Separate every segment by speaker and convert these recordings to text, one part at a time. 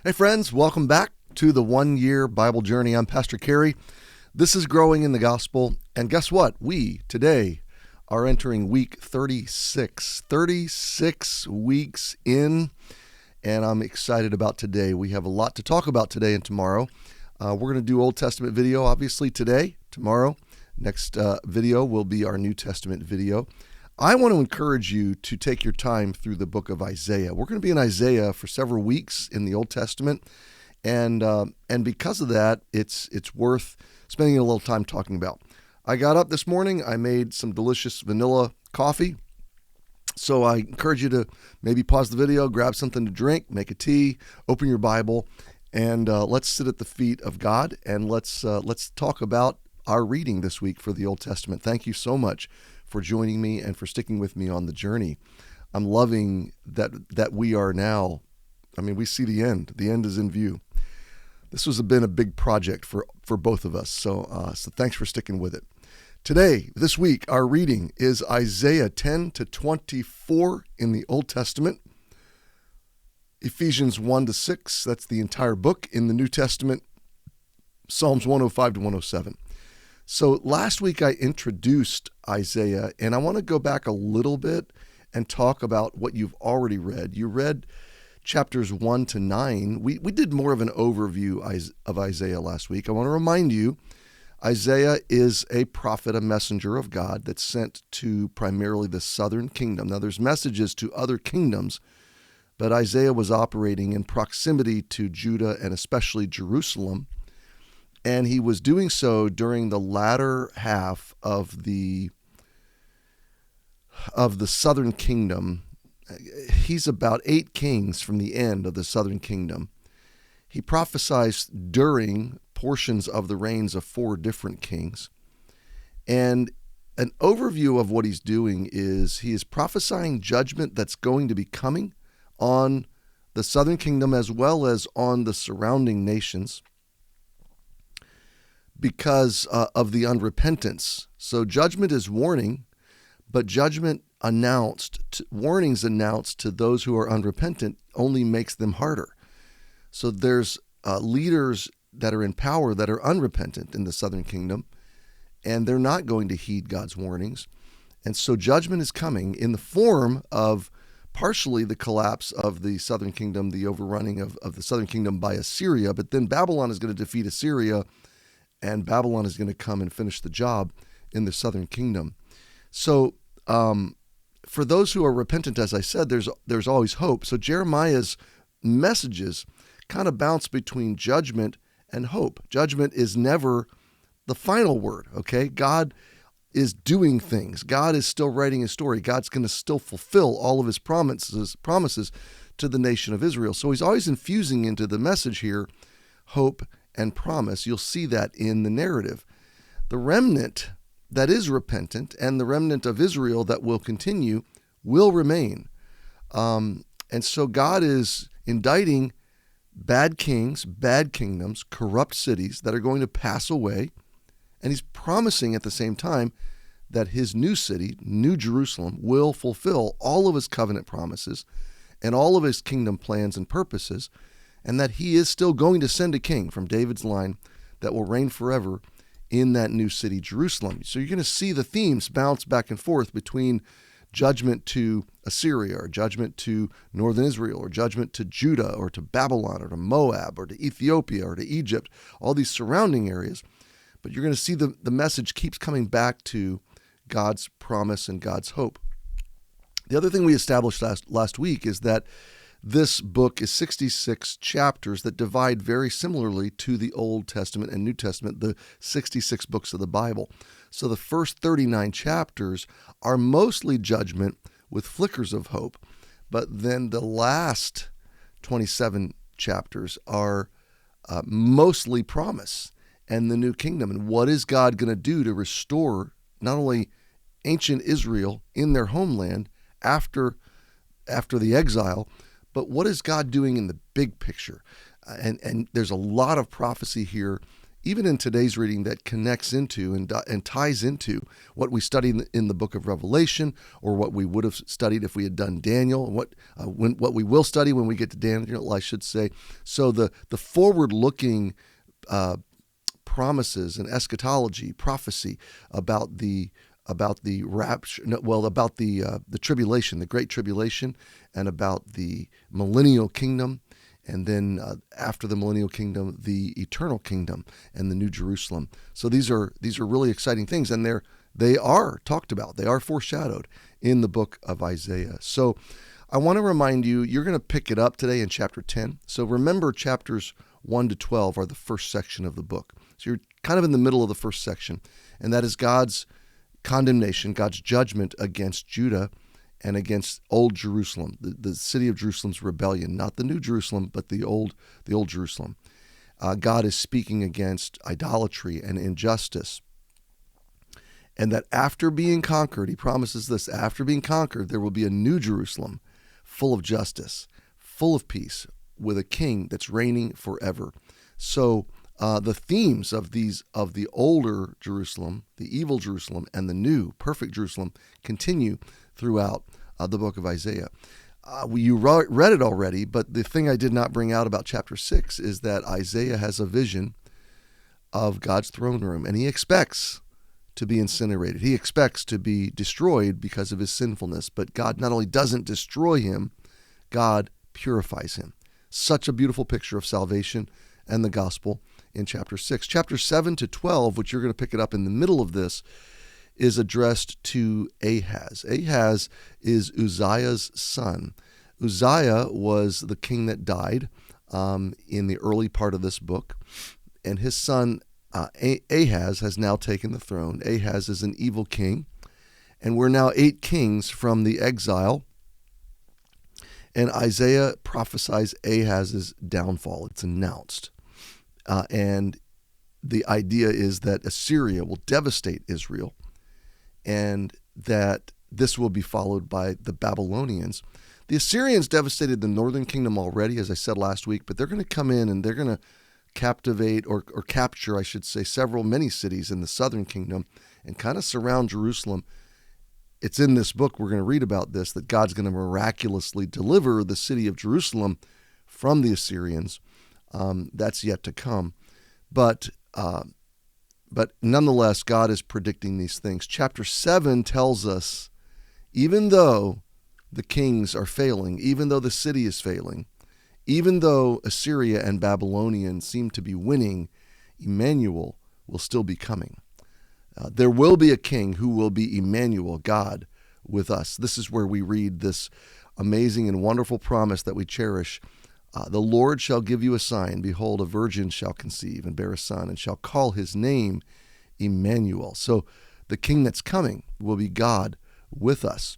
Speaker 1: Hey friends, welcome back to the 1-year Bible journey. I'm Pastor Cary. This is Growing in the Gospel. And guess what? We today are entering week 36. 36 weeks in, and I'm excited about today. We have a lot to talk about today and tomorrow. We're going to do Old Testament video, obviously, today, tomorrow. Next video will be our New Testament video. I want to encourage you to take your time through the book of Isaiah. We're going to be in Isaiah for several weeks in the Old Testament, and because of that, it's worth spending a little time talking about. I got up this morning. I made some delicious vanilla coffee, so I encourage you to maybe pause the video, grab something to drink, make a tea, open your Bible, and let's sit at the feet of God, and let's talk about our reading this week for the Old Testament. Thank you so much for joining me and for sticking with me on the journey. I'm loving that we are now, we see the end. The end is in view. This has been a big project for both of us, so thanks for sticking with it. Today, this week, our reading is Isaiah 10 to 24 in the Old Testament, Ephesians 1 to 6, that's the entire book in the New Testament, Psalms 105 to 107. So last week I introduced Isaiah, and I want to go back a little bit and talk about what you've already read. You read chapters 1 to 9. We did more of an overview of Isaiah last week. I want to remind you, Isaiah is a prophet, a messenger of God that's sent to primarily the southern kingdom. Now there's messages to other kingdoms, but Isaiah was operating in proximity to Judah and especially Jerusalem. And he was doing so during the latter half of the southern kingdom. He's about 8 kings from the end of the southern kingdom. He prophesies during portions of the reigns of 4 different kings. And an overview of what he's doing is he is prophesying judgment that's going to be coming on the southern kingdom as well as on the surrounding nations, because of the unrepentance. So judgment is warning, but judgment warnings announced to those who are unrepentant only makes them harder. So there's leaders that are in power that are unrepentant in the southern kingdom, and they're not going to heed God's warnings. And so judgment is coming in the form of partially the collapse of the southern kingdom, the overrunning of the southern kingdom by Assyria, but then Babylon is going to defeat Assyria, and Babylon is going to come and finish the job in the southern kingdom. So for those who are repentant, as I said, there's always hope. So Jeremiah's messages kind of bounce between judgment and hope. Judgment is never the final word, okay? God is doing things. God is still writing his story. God's going to still fulfill all of his promises to the nation of Israel. So he's always infusing into the message here hope and promise. You'll see that in the narrative. The remnant that is repentant and the remnant of Israel that will continue will remain. And so God is indicting bad kings, bad kingdoms, corrupt cities that are going to pass away. And he's promising at the same time that his new city, New Jerusalem, will fulfill all of his covenant promises and all of his kingdom plans and purposes, and that he is still going to send a king from David's line that will reign forever in that new city, Jerusalem. So you're going to see the themes bounce back and forth between judgment to Assyria, or judgment to northern Israel, or judgment to Judah, or to Babylon, or to Moab, or to Ethiopia, or to Egypt, all these surrounding areas. But you're going to see the message keeps coming back to God's promise and God's hope. The other thing we established last week is that this book is 66 chapters that divide very similarly to the Old Testament and New Testament, the 66 books of the Bible. So the first 39 chapters are mostly judgment with flickers of hope, but then the last 27 chapters are mostly promise and the new kingdom. And what is God going to do to restore not only ancient Israel in their homeland after the exile, but what is God doing in the big picture? And there's a lot of prophecy here even in today's reading, that connects into and ties into what we studied in the book of Revelation, or what we would have studied if we had done Daniel, and what we will study when we get to Daniel, I should say. So the forward-looking promises and eschatology, prophecy about the rapture, about the tribulation, the great tribulation, and about the millennial kingdom, and then after the millennial kingdom, the eternal kingdom and the New Jerusalem. So these are really exciting things, and they are talked about. They are foreshadowed in the book of Isaiah. So I want to remind you, you're going to pick it up today in chapter 10. So remember, chapters 1 to 12 are the first section of the book. So you're kind of in the middle of the first section, and that is God's condemnation, God's judgment against Judah and against old Jerusalem, the city of Jerusalem's rebellion, not the New Jerusalem, but the old Jerusalem. God is speaking against idolatry and injustice. And that after being conquered, he promises this, after being conquered, there will be a new Jerusalem full of justice, full of peace, with a king that's reigning forever. So the themes of the older Jerusalem, the evil Jerusalem, and the new perfect Jerusalem continue throughout the book of Isaiah. You read it already, but the thing I did not bring out about chapter 6 is that Isaiah has a vision of God's throne room, and he expects to be incinerated. He expects to be destroyed because of his sinfulness, but God not only doesn't destroy him, God purifies him. Such a beautiful picture of salvation and the gospel in chapter 6. Chapter 7 to 12, which you're going to pick it up in the middle of this, is addressed to Ahaz. Ahaz is Uzziah's son. Uzziah was the king that died in the early part of this book, and his son Ahaz has now taken the throne. Ahaz is an evil king, and we're now 8 kings from the exile, and Isaiah prophesies Ahaz's downfall. It's announced. And the idea is that Assyria will devastate Israel, and that this will be followed by the Babylonians. The Assyrians devastated the northern kingdom already, as I said last week, but they're going to come in and they're going to captivate or capture, I should say, many cities in the southern kingdom and kind of surround Jerusalem. It's in this book, we're going to read about this, that God's going to miraculously deliver the city of Jerusalem from the Assyrians. That's yet to come. But nonetheless, God is predicting these things. Chapter 7 tells us, even though the kings are failing, even though the city is failing, even though Assyria and Babylonian seem to be winning, Emmanuel will still be coming. There will be a king who will be Emmanuel, God with us. This is where we read this amazing and wonderful promise that we cherish. The Lord shall give you a sign. Behold, a virgin shall conceive and bear a son, and shall call his name Emmanuel. So the king that's coming will be God with us.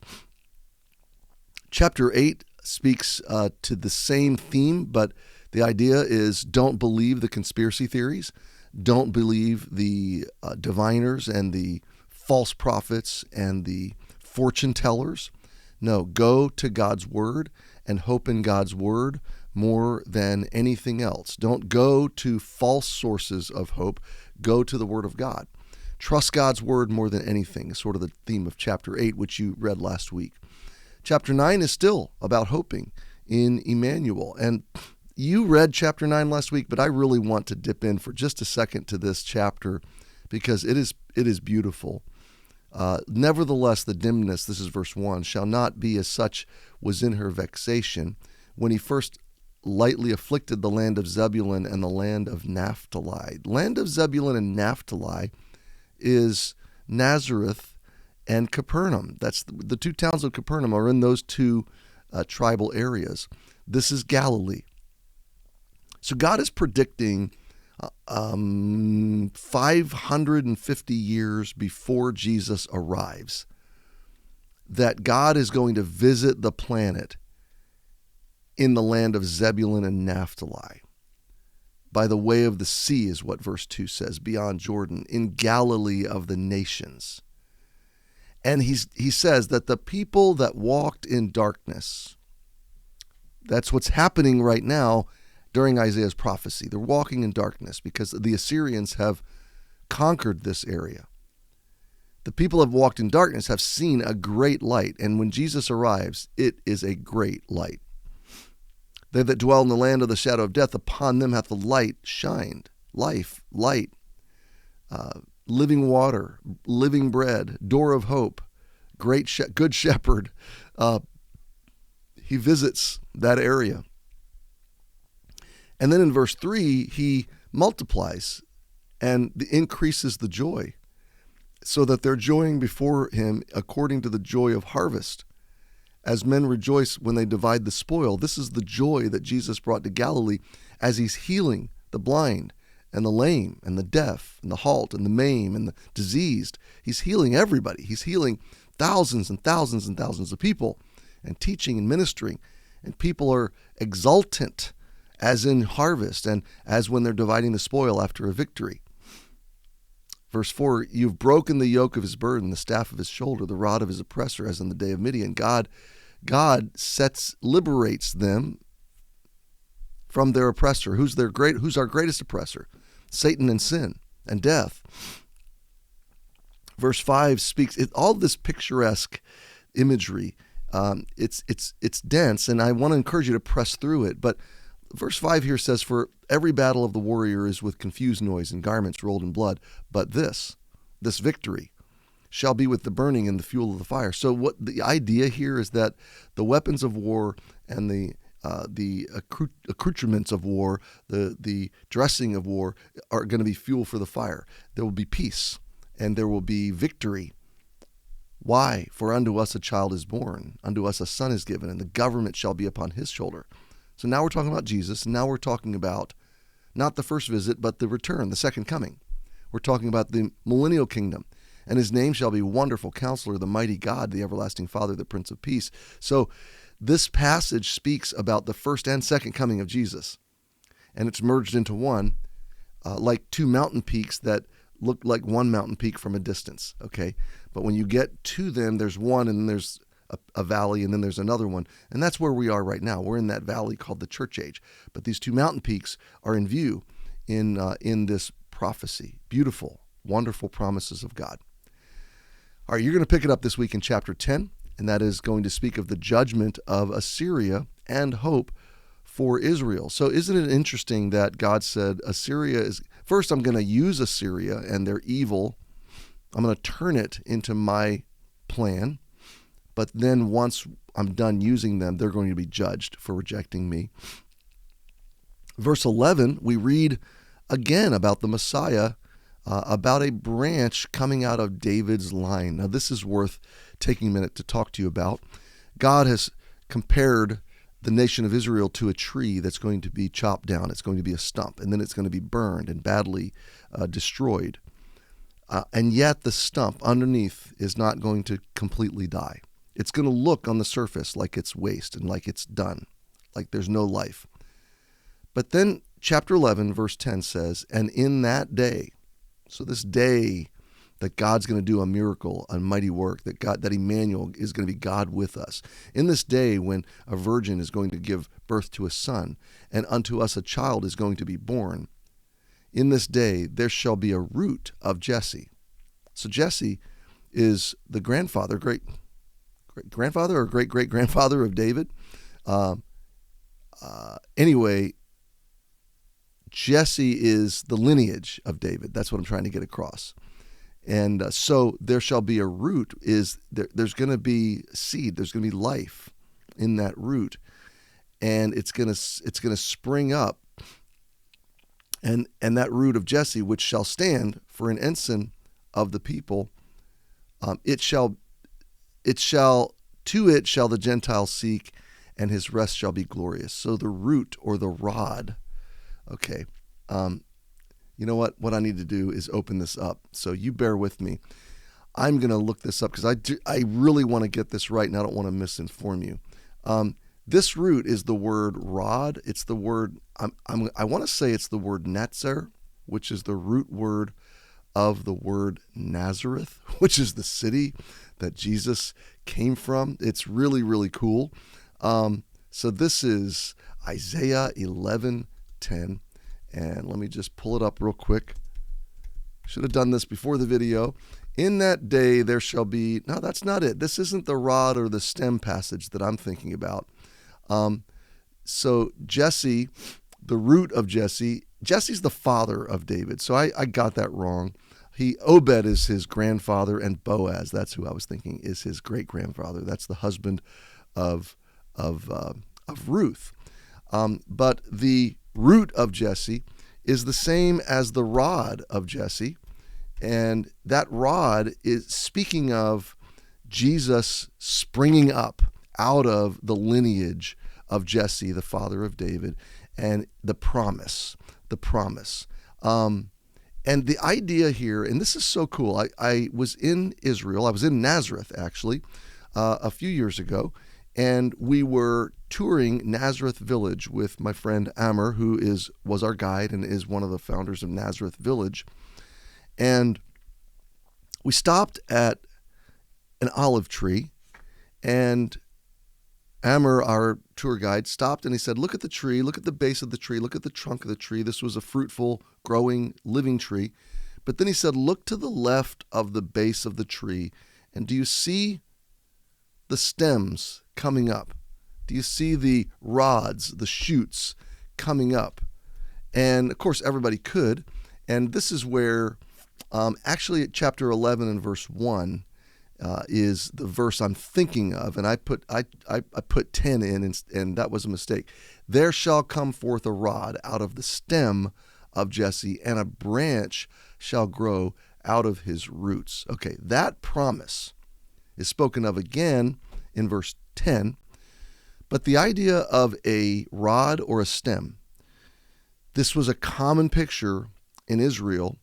Speaker 1: Chapter 8 speaks to the same theme, but the idea is don't believe the conspiracy theories. Don't believe the diviners and the false prophets and the fortune tellers. No, go to God's word and hope in God's word more than anything else. Don't go to false sources of hope. Go to the word of God. Trust God's word more than anything is sort of the theme of chapter 8, which you read last week. Chapter 9 is still about hoping in Emmanuel. And you read chapter 9 last week, but I really want to dip in for just a second to this chapter because it is beautiful. Nevertheless, the dimness, this is verse 1, shall not be as such was in her vexation when he first lightly afflicted the land of Zebulun and the land of Naphtali. Land of Zebulun and Naphtali is Nazareth and Capernaum. That's the 2 towns of Capernaum are in those 2 tribal areas. This is Galilee. So God is predicting 550 years before Jesus arrives that God is going to visit the planet in the land of Zebulun and Naphtali. By the way of the sea is what verse 2 says, beyond Jordan, in Galilee of the nations. And he says that the people that walked in darkness, that's what's happening right now, during Isaiah's prophecy. They're walking in darkness because the Assyrians have conquered this area. The people who have walked in darkness have seen a great light, and when Jesus arrives, it is a great light. They that dwell in the land of the shadow of death, upon them hath the light shined. Life, light, living water, living bread, door of hope, good shepherd. He visits that area. And then in verse 3, he multiplies and increases the joy, so that they're joying before him according to the joy of harvest, as men rejoice when they divide the spoil. This is the joy that Jesus brought to Galilee as he's healing the blind and the lame and the deaf and the halt and the maimed and the diseased. He's healing everybody. He's healing thousands and thousands and thousands of people and teaching and ministering. And people are exultant as in harvest and as when they're dividing the spoil after a victory. Verse 4, you've broken the yoke of his burden, the staff of his shoulder, the rod of his oppressor, as in the day of Midian. God liberates them from their oppressor. Who's our greatest oppressor? Satan and sin and death. Verse 5 speaks all this picturesque imagery. It's dense, and I want to encourage you to press through it. But verse 5 here says, for every battle of the warrior is with confused noise and garments rolled in blood. But this victory shall be with the burning and the fuel of the fire. So what the idea here is that the weapons of war and the accoutrements of war, the dressing of war are going to be fuel for the fire. There will be peace and there will be victory. Why? For unto us a child is born, unto us a son is given, and the government shall be upon his shoulder. So now we're talking about Jesus, and now we're talking about not the first visit, but the return, the second coming. We're talking about the millennial kingdom. And his name shall be Wonderful Counselor, the Mighty God, the Everlasting Father, the Prince of Peace. So this passage speaks about the first and second coming of Jesus. And it's merged into one, like two mountain peaks that look like one mountain peak from a distance, okay? But when you get to them, there's one, and then there's a valley, and then there's another one. And that's where we are right now. We're in that valley called the church age. But these two mountain peaks are in view in this prophecy. Beautiful, wonderful promises of God. All right, you're going to pick it up this week in chapter 10, and that is going to speak of the judgment of Assyria and hope for Israel. So isn't it interesting that God said Assyria is, first I'm going to use Assyria and their evil, I'm going to turn it into my plan, but then once I'm done using them, they're going to be judged for rejecting me. Verse 11, we read again about the Messiah, about a branch coming out of David's line. Now, this is worth taking a minute to talk to you about. God has compared the nation of Israel to a tree that's going to be chopped down. It's going to be a stump, and then it's going to be burned and badly destroyed. And yet the stump underneath is not going to completely die. It's going to look on the surface like it's waste and like it's done, like there's no life. But then chapter 11, verse 10 says, and in that day, so this day that God's going to do a miracle, a mighty work, that Emmanuel is going to be God with us. In this day when a virgin is going to give birth to a son, and unto us a child is going to be born, in this day there shall be a root of Jesse. So Jesse is the grandfather, great-grandfather or great-great-grandfather of David. Anyway, Jesse is the lineage of David. That's what I'm trying to get across. And so there shall be a root. There's going to be seed. There's going to be life in that root, and it's going to spring up. And that root of Jesse, which shall stand for an ensign of the people, to it shall the Gentiles seek, and his rest shall be glorious. So the root or the rod. Okay, you know what? What I need to do is open this up. So you bear with me. I'm going to look this up because I really want to get this right, and I don't want to misinform you. This root is the word rod. It's the word, I want to say it's the word netzer, which is the root word of the word Nazareth, which is the city that Jesus came from. It's really, really cool. So this is Isaiah 11, 10. And let me just pull it up real quick. Should have done this before the video. In that day there shall be... No, that's not it. This isn't the rod or the stem passage that I'm thinking about. So Jesse, the root of Jesse, Jesse's the father of David. So I got that wrong. Obed is his grandfather, and Boaz, that's who I was thinking, is his great-grandfather. That's the husband of Ruth. But the root of Jesse is the same as the rod of Jesse, and that rod is speaking of Jesus springing up out of the lineage of Jesse, the father of David, and the promise. And the idea here, and this is so cool, I was in Israel, I was in Nazareth actually, a few years ago, and we were touring Nazareth Village with my friend Amr, who was our guide and is one of the founders of Nazareth Village. And we stopped at an olive tree, and Amr, our tour guide, stopped and he said, look at the tree, look at the base of the tree, look at the trunk of the tree. This was a fruitful, growing, living tree. But then he said, look to the left of the base of the tree, and do you see the stems coming up? Do you see the rods, the shoots coming up? And of course, everybody could. And this is where, actually at chapter 11 and verse 1, is the verse I'm thinking of, and I put 10 in, and that was a mistake. There shall come forth a rod out of the stem of Jesse, and a branch shall grow out of his roots. Okay, that promise is spoken of again in verse 10, but the idea of a rod or a stem, this was a common picture in Israel.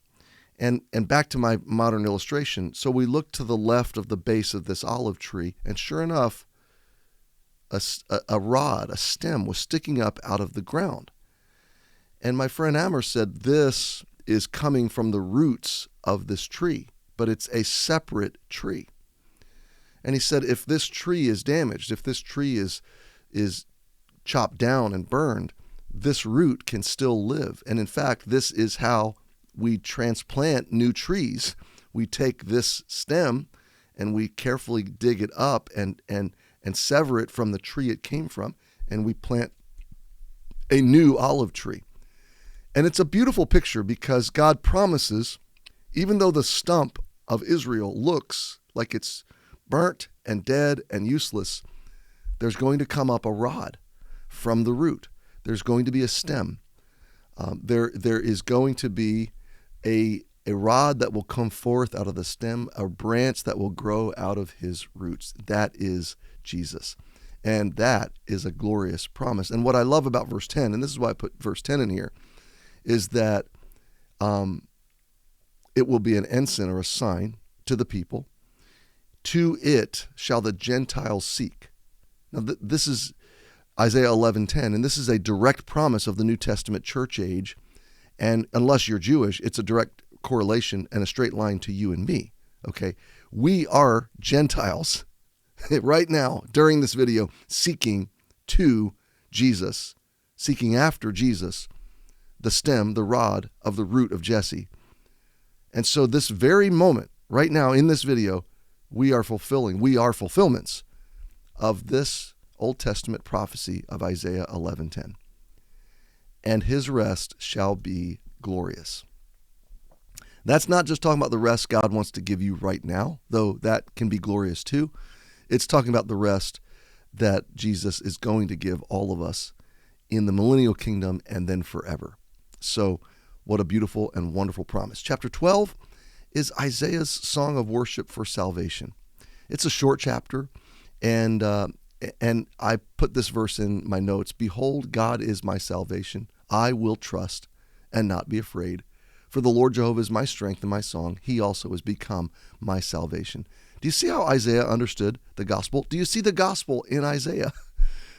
Speaker 1: And back to my modern illustration, so we look to the left of the base of this olive tree, and sure enough, a rod, a stem, was sticking up out of the ground. And my friend Amr said, this is coming from the roots of this tree, but it's a separate tree. And he said, if this tree is damaged, if this tree is chopped down and burned, this root can still live. And in fact, this is how we transplant new trees. We take this stem and we carefully dig it up and sever it from the tree it came from, and we plant a new olive tree. And it's a beautiful picture because God promises, even though the stump of Israel looks like it's burnt and dead and useless, there's going to come up a rod from the root. There's going to be a stem. There is going to be a rod that will come forth out of the stem, a branch that will grow out of his roots. That is Jesus. And that is a glorious promise. And what I love about verse 10, and this is why I put verse 10 in here, is that it will be an ensign or a sign to the people. To it shall the Gentiles seek. Now this is Isaiah 11:10, and this is a direct promise of the New Testament church age. And unless you're Jewish, it's a direct correlation and a straight line to you and me, okay? We are Gentiles right now, during this video, seeking to Jesus, seeking after Jesus, the stem, the rod of the root of Jesse. And so this very moment, right now in this video, we are fulfillments of this Old Testament prophecy of Isaiah 11:10. And his rest shall be glorious. That's not just talking about the rest God wants to give you right now, though that can be glorious too. It's talking about the rest that Jesus is going to give all of us in the millennial kingdom and then forever. So what a beautiful and wonderful promise. Chapter 12 is Isaiah's song of worship for salvation. It's a short chapter, and I put this verse in my notes. Behold, God is my salvation. I will trust and not be afraid. For the Lord Jehovah is my strength and my song. He also has become my salvation. Do you see how Isaiah understood the gospel? Do you see the gospel in Isaiah?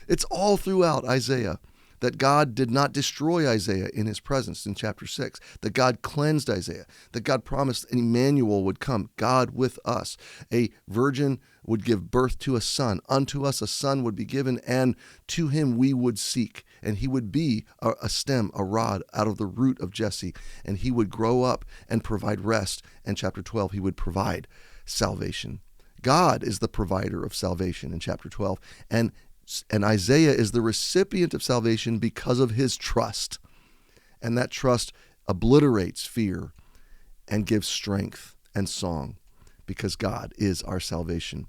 Speaker 1: It's all throughout Isaiah. that God did not destroy Isaiah in his presence in chapter 6, that God cleansed Isaiah, that God promised an Emmanuel would come, God with us. A virgin would give birth to a son. Unto us a son would be given, and to him we would seek. And he would be a stem, a rod out of the root of Jesse, and he would grow up and provide rest. And chapter 12, he would provide salvation. God is the provider of salvation in chapter 12. And Isaiah is the recipient of salvation because of his trust. And that trust obliterates fear and gives strength and song because God is our salvation.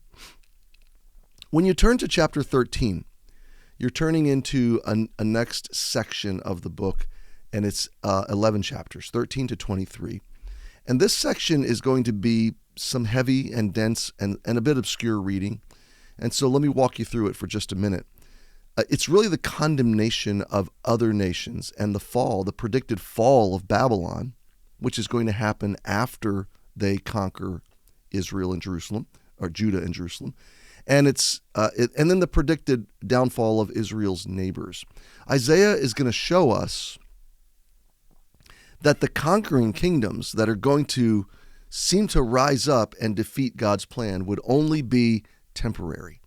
Speaker 1: When you turn to chapter 13, you're turning into a next section of the book, and it's 11 chapters, 13 to 23. And this section is going to be some heavy and dense and a bit obscure reading. And so let me walk you through it for just a minute. It's really the condemnation of other nations and the predicted fall of Babylon, which is going to happen after they conquer Israel and Jerusalem, or Judah and Jerusalem. And and then the predicted downfall of Israel's neighbors. Isaiah is going to show us that the conquering kingdoms that are going to seem to rise up and defeat God's plan would only be temporary,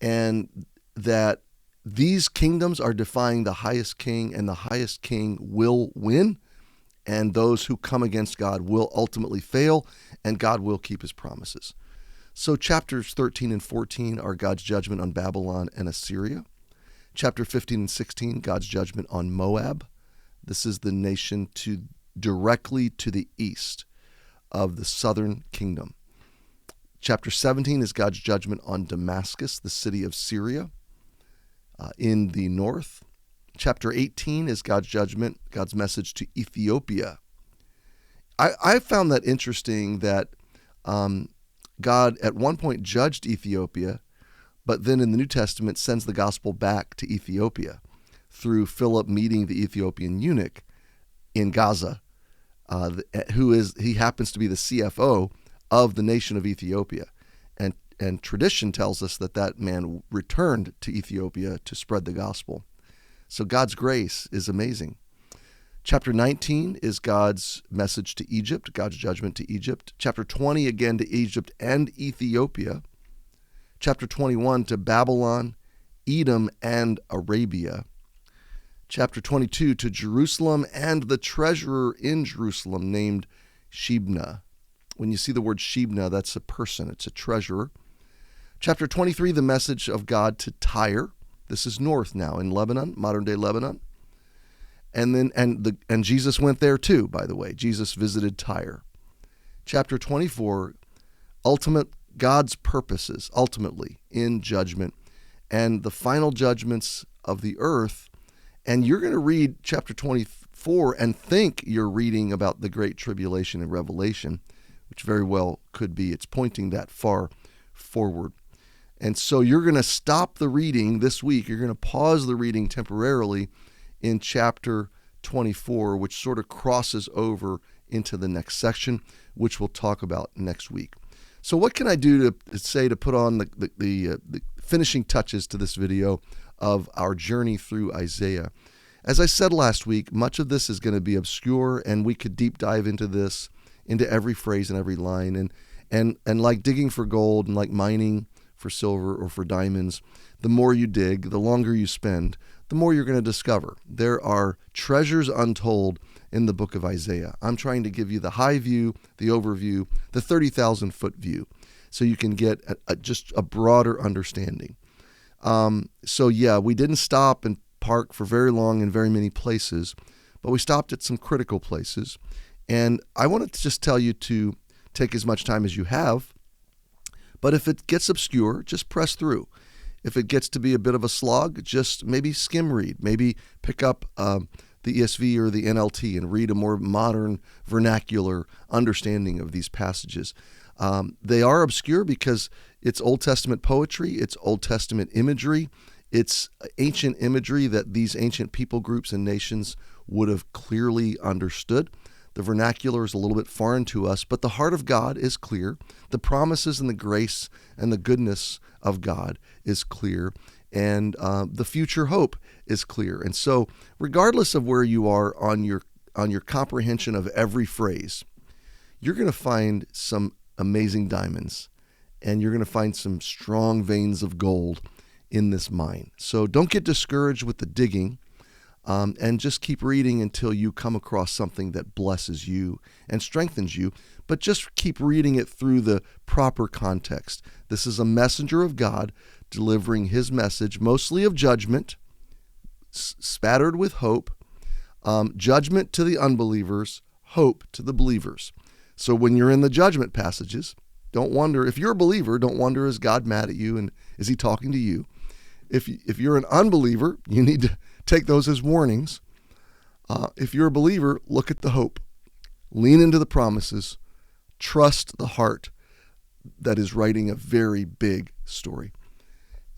Speaker 1: and that these kingdoms are defying the highest king, and the highest king will win, and those who come against God will ultimately fail, and God will keep his promises. So chapters 13 and 14 are God's judgment on Babylon and Assyria. Chapter 15 and 16, God's judgment on Moab. This is the nation directly to the east of the southern kingdom. Chapter 17 is God's judgment on Damascus, the city of Syria, in the north. Chapter 18 is God's judgment, God's message to Ethiopia. I found that interesting that God at one point judged Ethiopia, but then in the New Testament sends the gospel back to Ethiopia through Philip meeting the Ethiopian eunuch in Gaza, he happens to be the CFO of the nation of Ethiopia. And tradition tells us that man returned to Ethiopia to spread the gospel. So God's grace is amazing. Chapter 19 is God's message to Egypt, God's judgment to Egypt. Chapter 20 again to Egypt and Ethiopia. Chapter 21 to Babylon, Edom, and Arabia. Chapter 22 to Jerusalem and the treasurer in Jerusalem named Shebna. When you see the word Shebna, that's a person, it's a treasurer. Chapter 23, the message of God to Tyre. This is north now in Lebanon, modern day Lebanon. And Jesus went there too, by the way. Jesus visited Tyre. Chapter 24, God's purposes ultimately in judgment and the final judgments of the earth. And you're going to read chapter 24 and think you're reading about the Great Tribulation in Revelation, which very well could be. It's pointing that far forward. And so you're going to stop the reading this week. You're going to pause the reading temporarily in chapter 24, which sort of crosses over into the next section, which we'll talk about next week. So what can I do to put on the finishing touches to this video of our journey through Isaiah? As I said last week, much of this is going to be obscure, and we could deep dive into every phrase and every line. And like digging for gold and like mining for silver or for diamonds, the more you dig, the longer you spend, the more you're going to discover. There are treasures untold in the book of Isaiah. I'm trying to give you the high view, the overview, the 30,000-foot view, so you can get just a broader understanding. We didn't stop and park for very long in very many places, but we stopped at some critical places. And I wanted to just tell you to take as much time as you have, but if it gets obscure, just press through. If it gets to be a bit of a slog, just maybe skim read, maybe pick up the ESV or the NLT and read a more modern vernacular understanding of these passages. They are obscure because it's Old Testament poetry, it's Old Testament imagery, it's ancient imagery that these ancient people groups and nations would have clearly understood. The vernacular is a little bit foreign to us, but the heart of God is clear. The promises and the grace and the goodness of God is clear. and the future hope is clear. And so regardless of where you are on your comprehension of every phrase, you're going to find some amazing diamonds, and you're going to find some strong veins of gold in this mine. So don't get discouraged with the digging, and just keep reading until you come across something that blesses you and strengthens you, but just keep reading it through the proper context. This is a messenger of God delivering his message, mostly of judgment, spattered with hope, judgment to the unbelievers, hope to the believers. So when you're in the judgment passages, don't wonder, if you're a believer, don't wonder, is God mad at you and is he talking to you? If you're an unbeliever, you need to take those as warnings. If you're a believer, look at the hope. Lean into the promises. Trust the heart that is writing a very big story.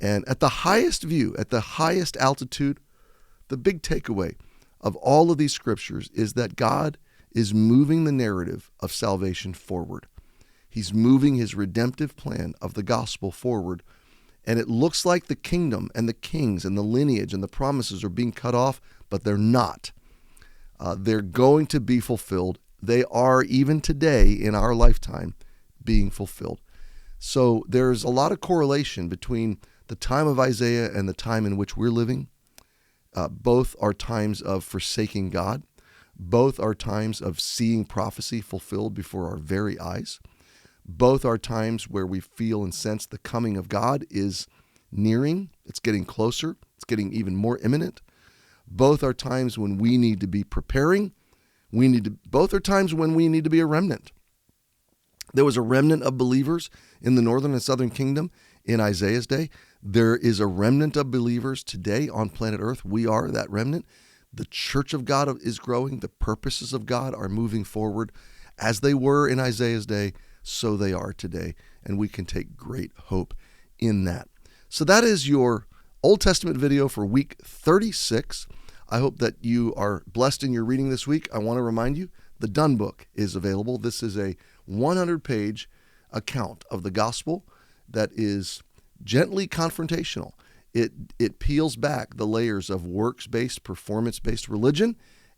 Speaker 1: And at the highest view, at the highest altitude, the big takeaway of all of these scriptures is that God is moving the narrative of salvation forward. He's moving his redemptive plan of the gospel forward. And it looks like the kingdom and the kings and the lineage and the promises are being cut off, but they're not. They're going to be fulfilled. They are, even today in our lifetime, being fulfilled. So there's a lot of correlation between the time of Isaiah and the time in which we're living. Both are times of forsaking God. Both are times of seeing prophecy fulfilled before our very eyes. Both are times where we feel and sense the coming of God is nearing. It's getting closer. It's getting even more imminent. Both are times when we need to be preparing. Both are times when we need to be a remnant. There was a remnant of believers in the northern and southern kingdom in Isaiah's day. There is a remnant of believers today on planet Earth. We are that remnant. The church of God is growing. The purposes of God are moving forward. As they were in Isaiah's day, so they are today, and we can take great hope in that. So that is your Old Testament video for week 36. I hope that you are blessed in your reading this week. I want to remind you, the Done Book is available. This is a 100-page account of the gospel that is gently confrontational. It peels back the layers of works-based, performance-based religion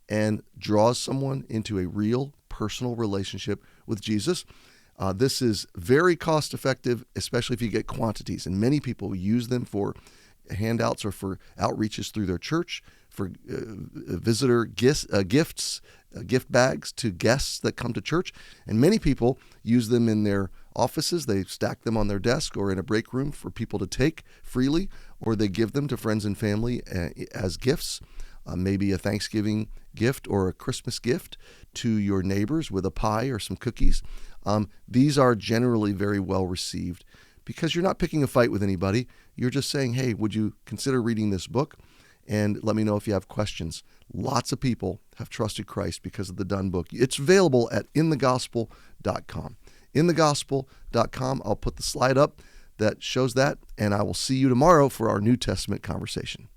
Speaker 1: and draws someone into a real personal relationship with Jesus. This is very cost-effective, especially if you get quantities, and many people use them for handouts or for outreaches through their church, for visitor gifts, gift bags to guests that come to church, and many people use them in their offices. They stack them on their desk or in a break room for people to take freely, or they give them to friends and family as gifts, maybe a Thanksgiving gift or a Christmas gift to your neighbors with a pie or some cookies. These are generally very well received because you're not picking a fight with anybody. You're just saying, hey, would you consider reading this book? And let me know if you have questions. Lots of people have trusted Christ because of the Done Book. It's available at inthegospel.com. Inthegospel.com. I'll put the slide up that shows that, and I will see you tomorrow for our New Testament conversation.